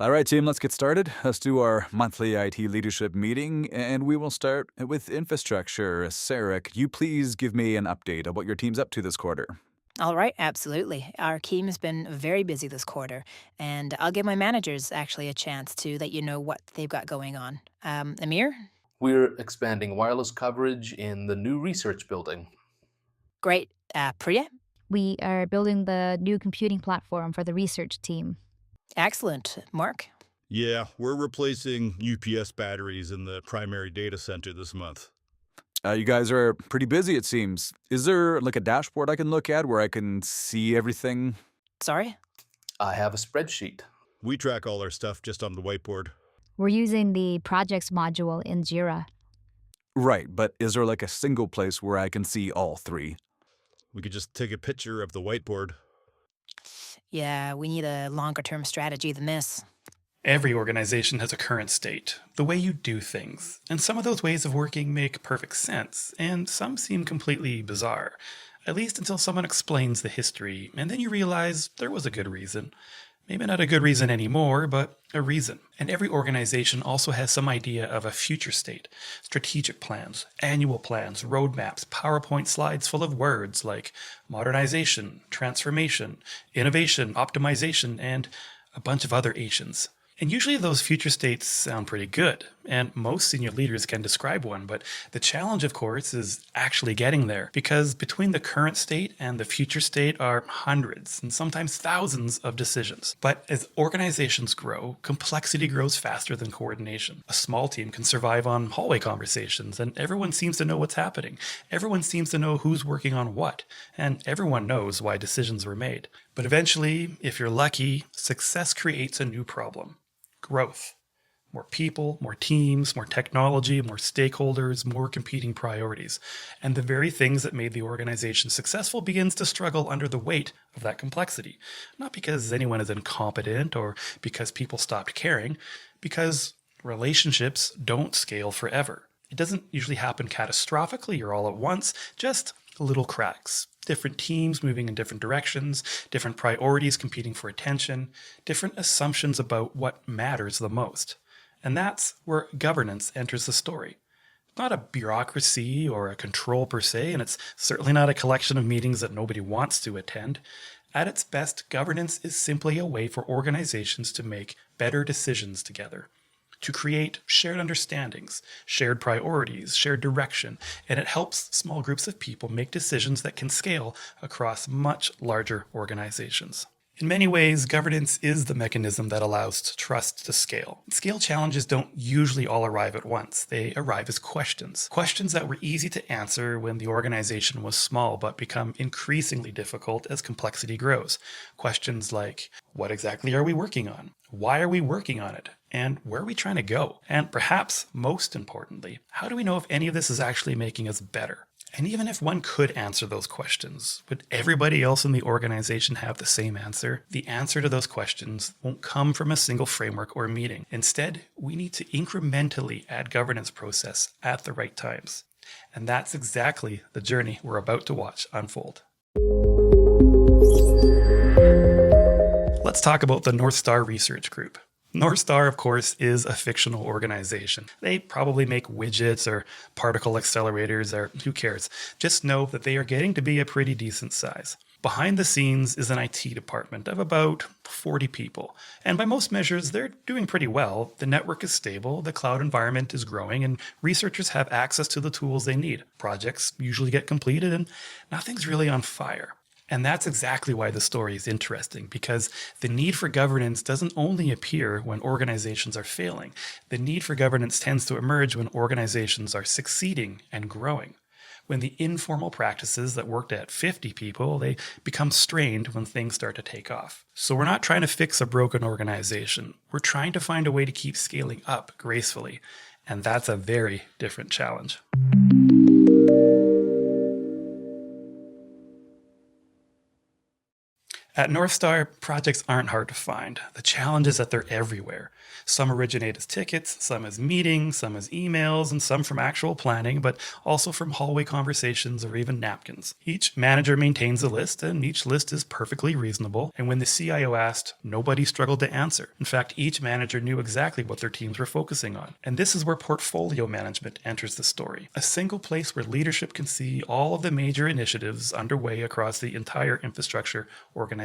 All right, team, let's get started. Let's do our monthly IT leadership meeting, and we will start with infrastructure. Sarah, could you please give me an update of what your team's up to this quarter? All right, absolutely. Our team has been very busy this quarter, and I'll give my managers actually a chance to let you know what they've got going on. Amir? We're expanding wireless coverage in the new research building. Great. Priya? We are building the new computing platform for the research team. Excellent. Mark? Yeah, we're replacing UPS batteries in the primary data center this month. You guys are pretty busy, it seems. Is there like a dashboard I can look at where I can see everything? Sorry? I have a spreadsheet. We track all our stuff just on the whiteboard. We're using the projects module in Jira. Right, but is there like a single place where I can see all three? We could just take a picture of the whiteboard. Yeah, we need a longer term strategy than this. Every organization has a current state, the way you do things, and some of those ways of working make perfect sense, and some seem completely bizarre, at least until someone explains the history, and then you realize there was a good reason. Maybe not a good reason anymore, but a reason. And every organization also has some idea of a future state, strategic plans, annual plans, roadmaps, PowerPoint slides full of words like modernization, transformation, innovation, optimization, and a bunch of other Asians. And usually those future states sound pretty good, and most senior leaders can describe one, but the challenge, of course, is actually getting there, because between the current state and the future state are hundreds and sometimes thousands of decisions. But as organizations grow, complexity grows faster than coordination. A small team can survive on hallway conversations, and everyone seems to know what's happening. Everyone seems to know who's working on what, and everyone knows why decisions were made. But eventually, if you're lucky, success creates a new problem. Growth. More people, more teams, more technology, more stakeholders, more competing priorities. And the very things that made the organization successful begins to struggle under the weight of that complexity. Not because anyone is incompetent or because people stopped caring, because relationships don't scale forever. It doesn't usually happen catastrophically or all at once, just little cracks. Different teams moving in different directions, different priorities competing for attention, different assumptions about what matters the most. And that's where governance enters the story. Not a bureaucracy or a control per se, and it's certainly not a collection of meetings that nobody wants to attend. At its best, governance is simply a way for organizations to make better decisions together, to create shared understandings, shared priorities, shared direction, and it helps small groups of people make decisions that can scale across much larger organizations. In many ways, governance is the mechanism that allows trust to scale. Scale challenges don't usually all arrive at once. They arrive as questions. Questions that were easy to answer when the organization was small, but become increasingly difficult as complexity grows. Questions like, what exactly are we working on? Why are we working on it? And where are we trying to go? And perhaps most importantly, how do we know if any of this is actually making us better? And even if one could answer those questions, would everybody else in the organization have the same answer? The answer to those questions won't come from a single framework or meeting. Instead, we need to incrementally add governance process at the right times. And that's exactly the journey we're about to watch unfold. Let's talk about the North Star Research Group. North Star, of course, is a fictional organization. They probably make widgets or particle accelerators or who cares. Just know that they are getting to be a pretty decent size. Behind the scenes is an IT department of about 40 people. And by most measures, they're doing pretty well. The network is stable, the cloud environment is growing, and researchers have access to the tools they need. Projects usually get completed, and nothing's really on fire. And that's exactly why the story is interesting, because the need for governance doesn't only appear when organizations are failing. The need for governance tends to emerge when organizations are succeeding and growing. When the informal practices that worked at 50 people, they become strained when things start to take off. So we're not trying to fix a broken organization. We're trying to find a way to keep scaling up gracefully. And that's a very different challenge. At North Star, projects aren't hard to find. The challenge is that they're everywhere. Some originate as tickets, some as meetings, some as emails, and some from actual planning, but also from hallway conversations or even napkins. Each manager maintains a list, and each list is perfectly reasonable. And when the CIO asked, nobody struggled to answer. In fact, each manager knew exactly what their teams were focusing on. And this is where portfolio management enters the story. A single place where leadership can see all of the major initiatives underway across the entire infrastructure organization.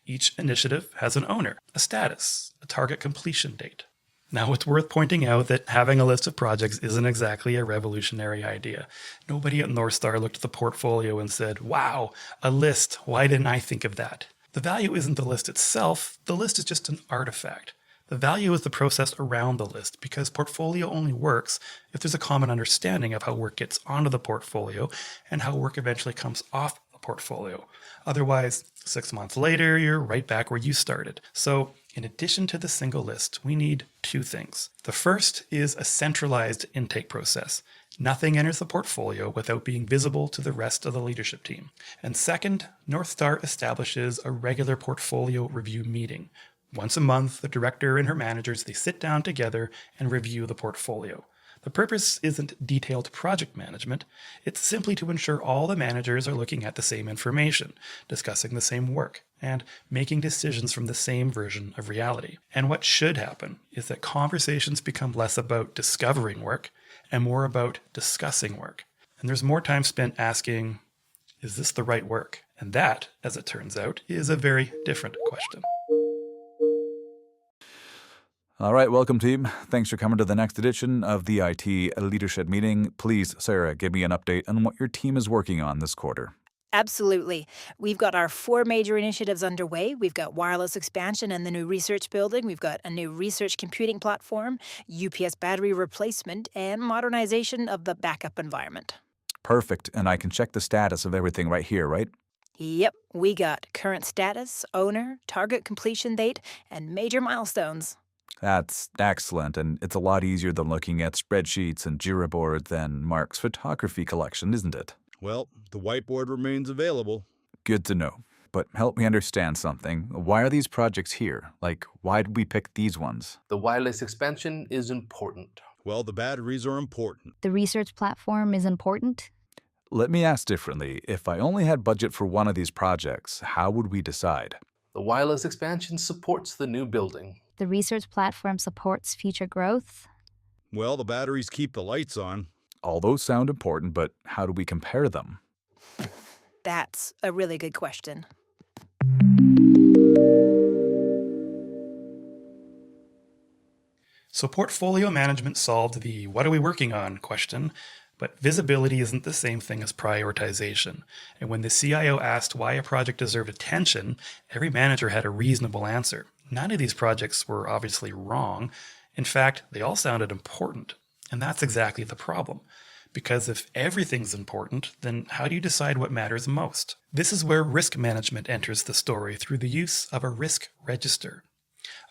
Each initiative has an owner, a status, a target completion date. Now, it's worth pointing out that having a list of projects isn't exactly a revolutionary idea. Nobody at North Star looked at the portfolio and said, wow, a list, why didn't I think of that? The value isn't the list itself, the list is just an artifact. The value is the process around the list, because portfolio only works if there's a common understanding of how work gets onto the portfolio and how work eventually comes off the portfolio. Otherwise, 6 months later, you're right back where you started. So, in addition to the single list, we need two things. The first is a centralized intake process. Nothing enters the portfolio without being visible to the rest of the leadership team. And second, North Star establishes a regular portfolio review meeting. Once a month, the director and her managers, they sit down together and review the portfolio. The purpose isn't detailed project management. It's simply to ensure all the managers are looking at the same information, discussing the same work, and making decisions from the same version of reality. And what should happen is that conversations become less about discovering work and more about discussing work. And there's more time spent asking, is this the right work? And that, as it turns out, is a very different question. All right, welcome, team. Thanks for coming to the next edition of the IT Leadership Meeting. Please, Sarah, give me an update on what your team is working on this quarter. Absolutely. We've got our 4 major initiatives underway. We've got wireless expansion and the new research building. We've got a new research computing platform, UPS battery replacement, and modernization of the backup environment. Perfect, and I can check the status of everything right here, right? Yep, we got current status, owner, target completion date, and major milestones. That's excellent, and it's a lot easier than looking at spreadsheets and Jira boards than Mark's photography collection, isn't it? Well, the whiteboard remains available. Good to know. But help me understand something. Why are these projects here? Like, why did we pick these ones? The wireless expansion is important. Well, the batteries are important. The research platform is important. Let me ask differently. If I only had budget for one of these projects, how would we decide? The wireless expansion supports the new building. The research platform supports future growth. Well, the batteries keep the lights on. All those sound important, but how do we compare them? That's a really good question. So portfolio management solved the what are we working on question, but visibility isn't the same thing as prioritization. And when the CIO asked why a project deserved attention, every manager had a reasonable answer. None of these projects were obviously wrong. In fact, they all sounded important. And that's exactly the problem. Because if everything's important, then how do you decide what matters most? This is where risk management enters the story through the use of a risk register.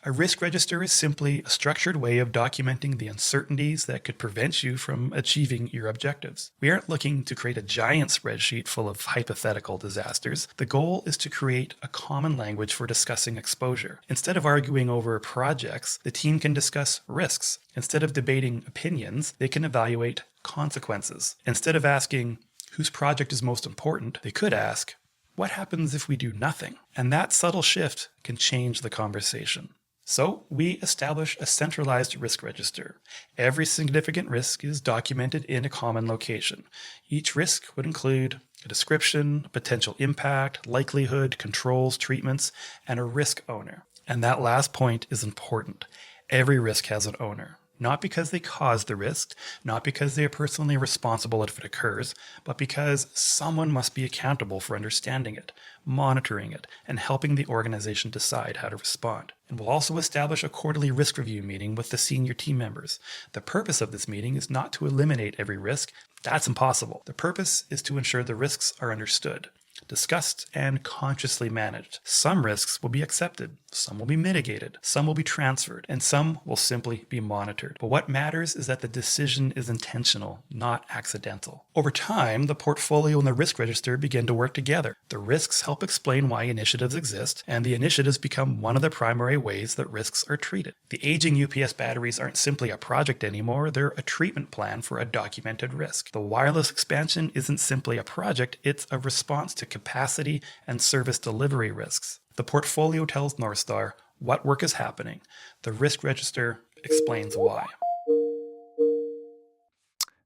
A risk register is simply a structured way of documenting the uncertainties that could prevent you from achieving your objectives. We aren't looking to create a giant spreadsheet full of hypothetical disasters. The goal is to create a common language for discussing exposure. Instead of arguing over projects, the team can discuss risks. Instead of debating opinions, they can evaluate consequences. Instead of asking, whose project is most important, they could ask, what happens if we do nothing? And that subtle shift can change the conversation. So we establish a centralized risk register. Every significant risk is documented in a common location. Each risk would include a description, potential impact, likelihood, controls, treatments, and a risk owner. And that last point is important. Every risk has an owner. Not because they caused the risk, not because they are personally responsible if it occurs, but because someone must be accountable for understanding it, monitoring it, and helping the organization decide how to respond. And we'll also establish a quarterly risk review meeting with the senior team members. The purpose of this meeting is not to eliminate every risk. That's impossible. The purpose is to ensure the risks are understood. discussed, and consciously managed. Some risks will be accepted, some will be mitigated, some will be transferred, and some will simply be monitored. But what matters is that the decision is intentional, not accidental. Over time, the portfolio and the risk register begin to work together. The risks help explain why initiatives exist, and the initiatives become one of the primary ways that risks are treated. The aging UPS batteries aren't simply a project anymore, they're a treatment plan for a documented risk. The wireless expansion isn't simply a project, it's a response to capacity and service delivery risks. The portfolio tells Northstar what work is happening. The risk register explains why.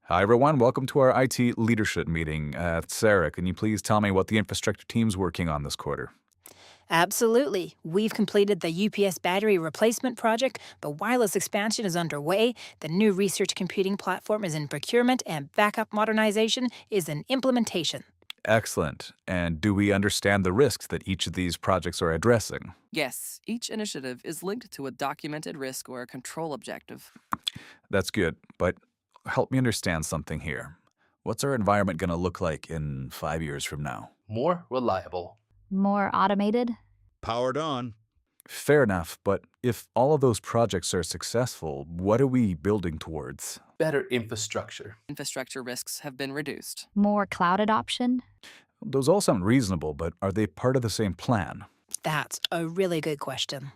Hi, everyone. Welcome to our IT leadership meeting. Sarah, can you please tell me what the infrastructure team's working on this quarter? Absolutely. We've completed the UPS battery replacement project, the wireless expansion is underway, the new research computing platform is in procurement, and backup modernization is in implementation. Excellent. And do we understand the risks that each of these projects are addressing? Yes, each initiative is linked to a documented risk or a control objective. That's good, but help me understand something here. What's our environment going to look like in 5 years from now? More reliable. More automated? Powered on. Fair enough, but if all of those projects are successful, what are we building towards? Better infrastructure. Infrastructure risks have been reduced. More cloud adoption? Those all sound reasonable, but are they part of the same plan? That's a really good question.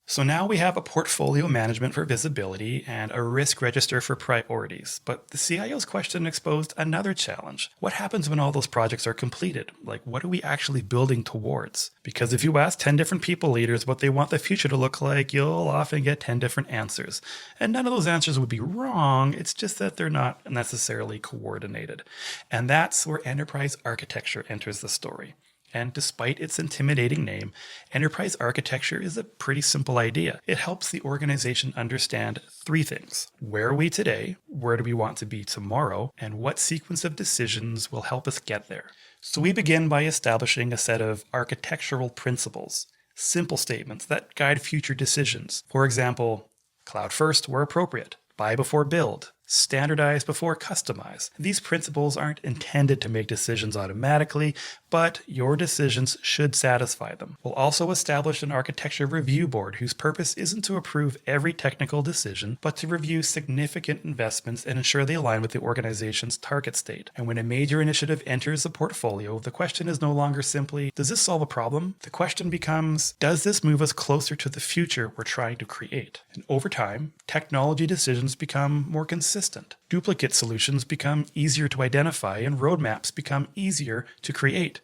So now we have a portfolio management for visibility and a risk register for priorities. But the CIO's question exposed another challenge. What happens when all those projects are completed? Like, what are we actually building towards? Because if you ask 10 different people leaders what they want the future to look like, you'll often get 10 different answers. And none of those answers would be wrong. It's just that they're not necessarily coordinated. And that's where enterprise architecture enters the story. And despite its intimidating name, enterprise architecture is a pretty simple idea. It helps the organization understand three things. Where are we today? Where do we want to be tomorrow? And what sequence of decisions will help us get there? So we begin by establishing a set of architectural principles, simple statements that guide future decisions. For example, cloud first where appropriate, buy before build, standardize before customize. These principles aren't intended to make decisions automatically, but your decisions should satisfy them. We'll also establish an architecture review board whose purpose isn't to approve every technical decision, but to review significant investments and ensure they align with the organization's target state. And when a major initiative enters the portfolio, the question is no longer simply, does this solve a problem? The question becomes, does this move us closer to the future we're trying to create? And over time, technology decisions become more consistent. Duplicate solutions become easier to identify and roadmaps become easier to create.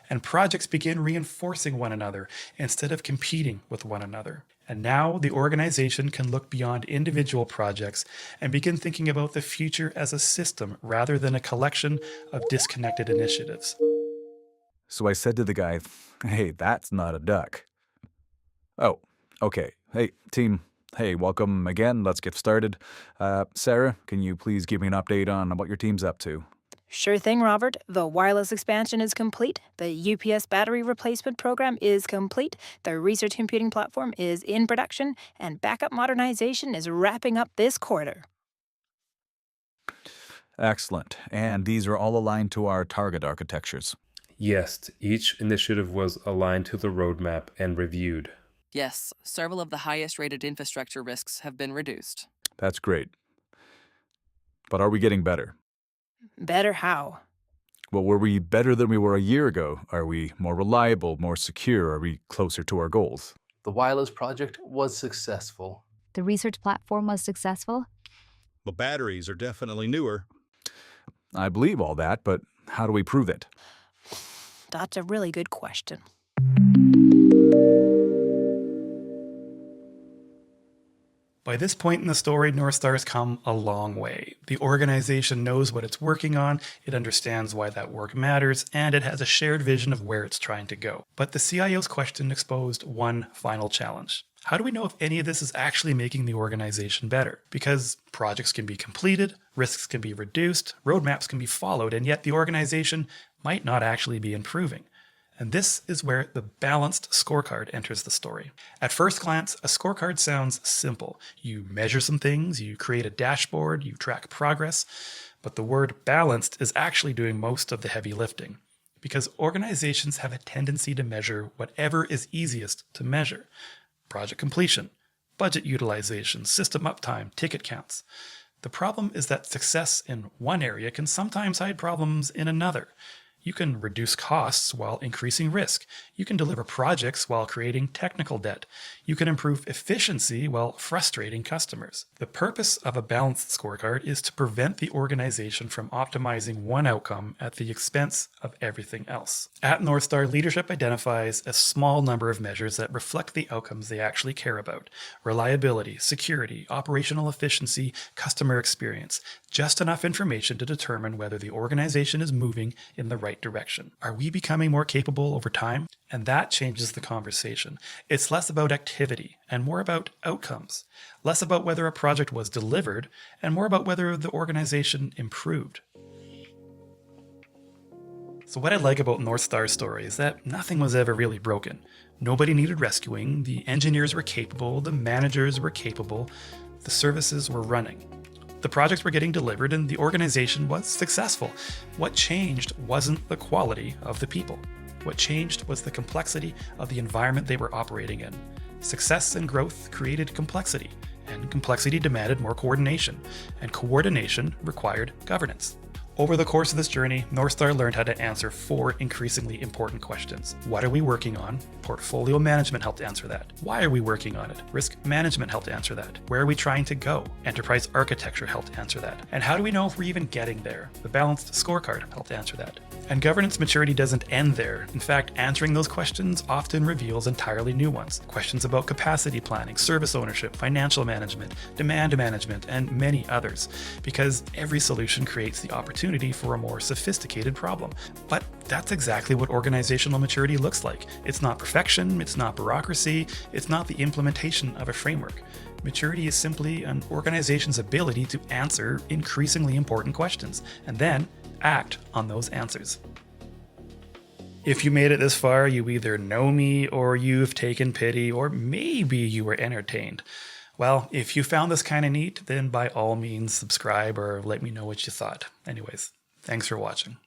And projects begin reinforcing one another instead of competing with one another. And now the organization can look beyond individual projects and begin thinking about the future as a system rather than a collection of disconnected initiatives. So I said to the guy, hey, that's not a duck. Oh, okay. Hey, team. Hey, welcome again. Let's get started. Sarah, can you please give me an update on what your team's up to? Sure thing, Robert. The wireless expansion is complete. The UPS battery replacement program is complete. The research computing platform is in production. And backup modernization is wrapping up this quarter. Excellent. And these are all aligned to our target architectures. Yes, each initiative was aligned to the roadmap and reviewed. Yes, several of the highest rated infrastructure risks have been reduced. That's great. But are we getting better? Better how? Well, were we better than we were a year ago? Are we more reliable, more secure? Are we closer to our goals? The wireless project was successful. The research platform was successful? The batteries are definitely newer. I believe all that, but how do we prove it? That's a really good question. By this point in the story, Northstar has come a long way. The organization knows what it's working on, it understands why that work matters, and it has a shared vision of where it's trying to go. But the CIO's question exposed one final challenge. How do we know if any of this is actually making the organization better? Because projects can be completed, risks can be reduced, roadmaps can be followed, and yet the organization might not actually be improving. And this is where the balanced scorecard enters the story. At first glance, a scorecard sounds simple. You measure some things, you create a dashboard, you track progress, but the word balanced is actually doing most of the heavy lifting. Because organizations have a tendency to measure whatever is easiest to measure. Project completion, budget utilization, system uptime, ticket counts. The problem is that success in one area can sometimes hide problems in another. You can reduce costs while increasing risk. You can deliver projects while creating technical debt. You can improve efficiency while frustrating customers. The purpose of a balanced scorecard is to prevent the organization from optimizing one outcome at the expense of everything else. At North Star, leadership identifies a small number of measures that reflect the outcomes they actually care about: reliability, security, operational efficiency, customer experience. Just enough information to determine whether the organization is moving in the right direction. Are we becoming more capable over time? And that changes the conversation. It's less about activity and more about outcomes. Less about whether a project was delivered and more about whether the organization improved. So what I like about North Star's story is that nothing was ever really broken. Nobody needed rescuing, the engineers were capable, the managers were capable, the services were running. The projects were getting delivered and the organization was successful. What changed wasn't the quality of the people. What changed was the complexity of the environment they were operating in. Success and growth created complexity, and complexity demanded more coordination, and coordination required governance. Over the course of this journey, North Star learned how to answer 4 increasingly important questions. What are we working on? Portfolio management helped answer that. Why are we working on it? Risk management helped answer that. Where are we trying to go? Enterprise architecture helped answer that. And how do we know if we're even getting there? The balanced scorecard helped answer that. And governance maturity doesn't end there. In fact, answering those questions often reveals entirely new ones. Questions about capacity planning, service ownership, financial management, demand management, and many others. Because every solution creates the opportunity for a more sophisticated problem. But that's exactly what organizational maturity looks like. It's not perfection, it's not bureaucracy, it's not the implementation of a framework. Maturity is simply an organization's ability to answer increasingly important questions, and then act on those answers. If you made it this far, you either know me, or you've taken pity, or maybe you were entertained. Well, if you found this kind of neat, then by all means subscribe or let me know what you thought. Anyways, thanks for watching.